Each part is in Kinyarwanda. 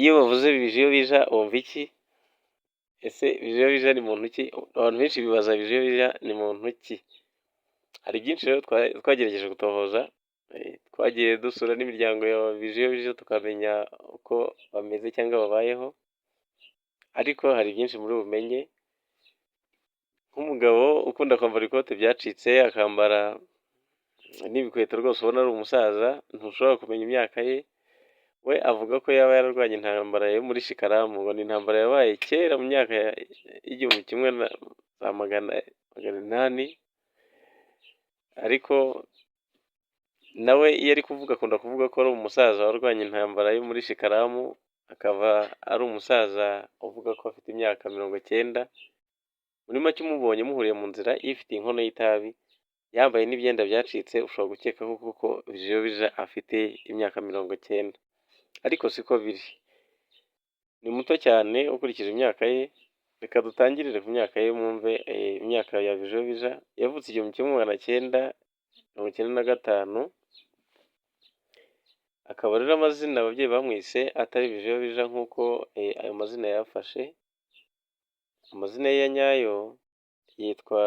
Iyo bavuze Bijiyobija wumva iki? Ese Bijiyobija ni muntu ki? Abantu benshi bibaza Bijiyobija ni muntu ki? Hari byinshi rero twagerageje gutohoza, twagiye dusura n'imiryango ya Bijiyobija tukamenya uko bameze cyangwa babayeho, ariko hari byinshi muri bumenye, nk'umugabo ukunda kwambara ikote byacitse akambara n'ibikweto rwose ubona ari umusaza, ntushobora kumenya imyaka ye, we avuga ko yaba yararwanye intambara yo muri Shikaramu, ngo ni intambara yabaye kera mu myaka y'igihumbi kimwe na za magana inani, ariko nawe iyo ari kuvuga akunda kuvuga ko ari umusaza warwanye intambara yo muri Shikaramu, akaba ari umusaza uvuga ko afite imyaka 90. Muri make umubonye muhuriye mu nzira yifitiye inkono y'itabi, yambaye n'ibyenda byacitse, ushobora gukeka ko Bijiyobija afite imyaka 90, ariko siko biri. Ni muto cyane ukurikije imyaka ye. Reka dutangirire ku myaka ye mwumve imyaka ya Bijiyobija. Yavutse 1995, akaba rero amazina ababyeyi bamwise atari Bijiyobija nk'uko ayo mazina yafashe. Amazina ye ya nyayo yitwa,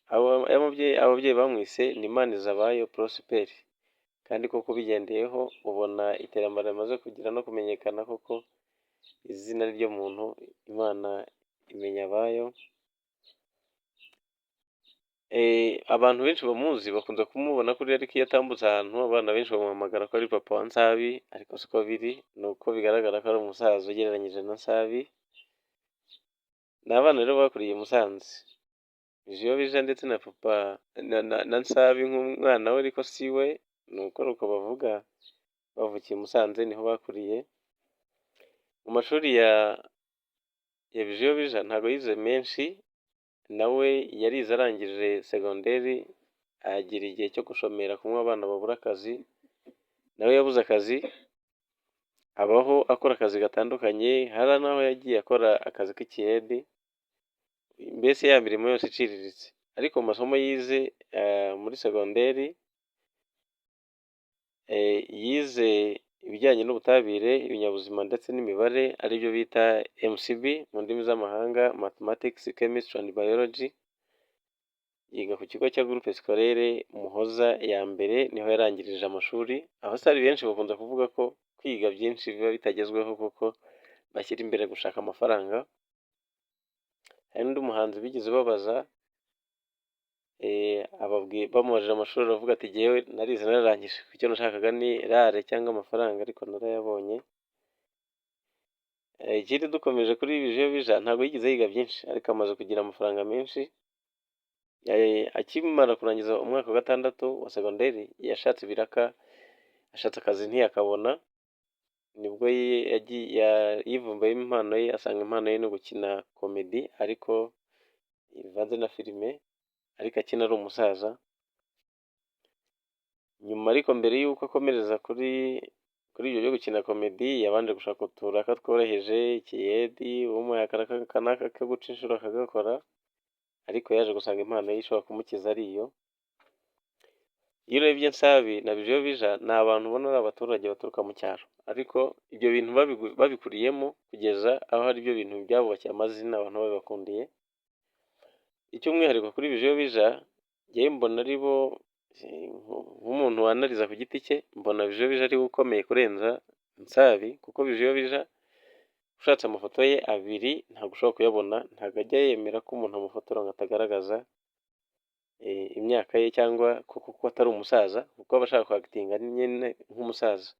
ababyeyi bamwise ni Manizabayo Prosper, kandi koko ubigendeyeho ubona iterambere rimaze kugira no kumenyekana koko izina ry'umuntu Imana imenya abayo. Abantu benshi bamuzi bakunze kumubona kuri, ariko iyo atambutse ahantu abana benshi bamuhamagara ko ari papa wa Nsabi, ariko siko biri, ni uko bigaragara ko ari umusaza ugereranyije na Nsabi. Ni abana rero bakuriye i Musanze, Bijiyobija ndetse na papa na Nsabi nk'umwana we, ariko si we, ni uko bavuga, bavukiye i Musanze niho bakuriye. Mu mashuri ya Bijiyobija ntabwo yize menshi, nawe yarize arangije segonderi, agira igihe cyo gushomera kumwe abana babura akazi, nawe yabuze akazi, abaho akora akazi gatandukanye, hari n'aho yagiye akora akazi k'ikiyedi, mbese ya mirimo yose iciriritse. Ariko mu masomo yize muri segonderi, yize ibijyanye n'ubutabire, ibinyabuzima ndetse n'imibare, aribyo bita MCB mu ndimi z'amahanga, Mathematics, Chemistry and Biology. Yiga ku kigo cya Groupe Scolaire Muhoza ya mbere, niho yarangirije amashuri. Abasitari benshi bakunda kuvuga ko kwiga byinshi biba bitagezweho kuko bashyira imbere gushaka amafaranga. Hari n'undi muhanzi bigeze babaza, bamubajije amashuri aravuga ati jyewe narize nararangije, icyo nashakaga ni rare cyangwa amafaranga, ariko narayabonye. Ikindi dukomeje kuri Bijiyobija, ntabwo yigeze yiga byinshi, ariko amaze kugira amafaranga menshi. Akimara kurangiza umwaka wa 6 wa segonderi, yashatse ibiraka, ashatse akazi ntiyakabona, nibwo yivumbayemo impano ye, asanga impano ye no gukina komedi, ariko ivanze na filime, ariko akina ari umusaza. Nyuma ariko mbere y'uko akomereza kuri ibyo byo gukina komedi, yabanje gushaka uturaka tworoheje, ikiyedi, umuhaye akanaka ko guca inshuro akagakora, ariko yaje gusanga impano ye ishobora kumukiza ari iyo. Iyo urebye Nsabi na Bijiyobija ni abantu ubona ari abaturage baturuka mu cyaro, ariko ibyo bintu babikuriyemo kugeza aho ari byo bintu byabubakiye amazina abantu babibakundiye. Icy'umwihariko kuri Bijiyobija, njyewe mbona ari bo, nk'umuntu wanariza ku giti cye, mbona Bijiyobija ari we ukomeye kurenza Nsabi, kuko Bijiyobija ushatse amafoto ye abiri ntabwo ushobora kuyabona, ntabwo ajya yemera ko umuntu amufotora ngo atagaragaza imyaka ye, cyangwa kuko atari umusaza, kuko aba ashaka kwagitinga nyine nk'umusaza.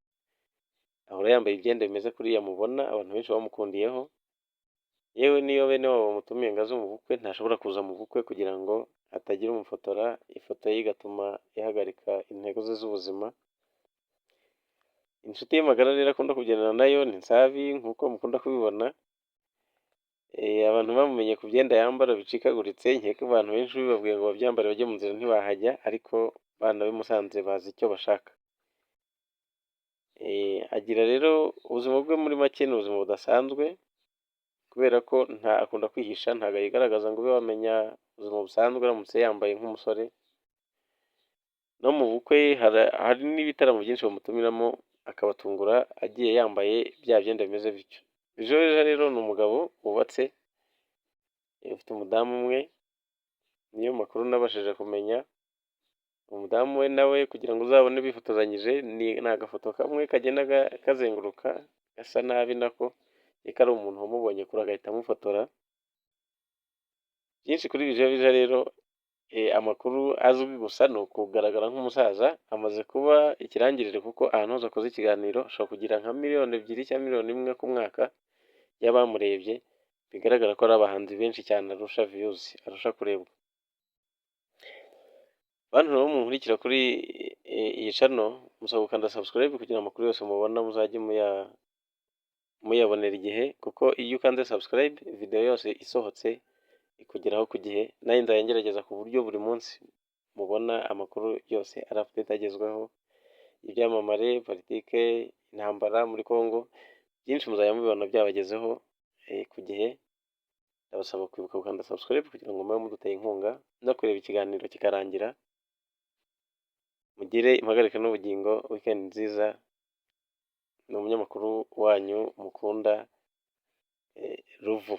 Ahora yambaye ibyenda bimeze kuriya mubona, abantu benshi bamukundiyeho. Yewe niyo bene wabo bamutumiye ngo aze mu bukwe, ntashobora kuza mu bukwe kugira ngo hatagira umufotora, ifoto ye igatuma ihagarika intego ze z'ubuzima. Inshuti ye magara rero akunda kugendana nayo ni Nsabi, nk'uko mukunda kubibona. Abantu bamumenye ku byenda yambara bicikaguritse, nkeka abantu benshi bibabwiye ngo babyambare bajye mu nzira ntibahajya, ariko bana be Musanze bazi icyo bashaka. Agira rero ubuzima bwe muri make ni ubuzima budasanzwe, kubera ko akunda kwihisha, ntabwo yigaragaza ngo ube wamenya ubuzima busanzwe aramutse yambaye nk'umusore. No mu bukwe hari n'ibitaramo byinshi bamutumiramo, akabatungura agiye yambaye bya byenda bimeze bityo. Ejo heza rero ni umugabo wubatse, ufite umudamu umwe, niyo makuru nabashije kumenya. Umudamu we nawe kugira ngo uzabone bifotozanyije ni agafoto kamwe kagenda kazenguruka gasa nabi nako, ariko ari umuntu wamubonye kure agahita amufotora. Byinshi kuri Bijebijo rero, amakuru azwi gusa ni ukugaragara nk'umusaza, amaze kuba ikirangirire kuko ahantu hose akoze ikiganiro ashobora kugira nka 2,000,000 cyangwa 1,000,000 ku mwaka y'abamurebye, bigaragara ko ari abahanzi benshi cyane arusha views, arusha kurebwa. Bantu nabo munkurikira kuri iyi channel, musaba gukanda subscribe kugira amakuru yose mubona muzajye muyabonera igihe, kuko iyo ukanze subscribe video yose isohotse ikugeraho ku gihe, nanjye nzajya ngerageza ku buryo buri munsi mubona amakuru yose ari update agezweho, ibyamamare, politike, intambara muri Congo, byinshi muzajya mubibona byabagezeho ku gihe. Ndabasaba kwibuka gukanda subscribe kugira ngo mube muduteye inkunga no kureba ikiganiro kikarangira. Mugire impagarike n'ubugingo, weekend nziza. Ni umunyamakuru wanyu mukunda, Ruvu.